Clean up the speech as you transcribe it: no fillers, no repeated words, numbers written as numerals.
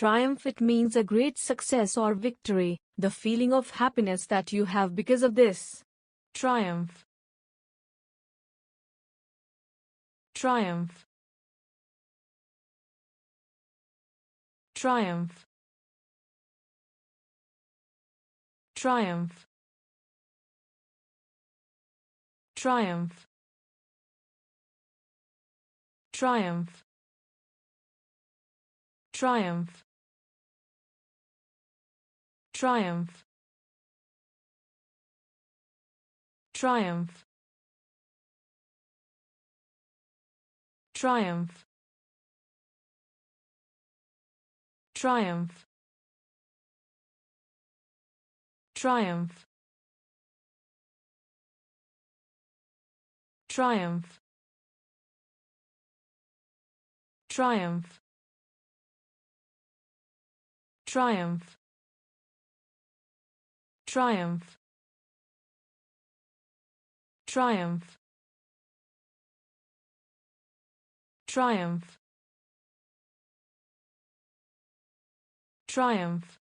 Triumph, it means a great success or victory, the feeling of happiness that you have because of this. Triumph. Triumph. Triumph. Triumph. Triumph. Triumph. Triumph. Triumph. Triumph. Triumph. Triumph. Triumph. Triumph. Triumph. Triumph. Triumph. Triumph. Triumph. Triumph.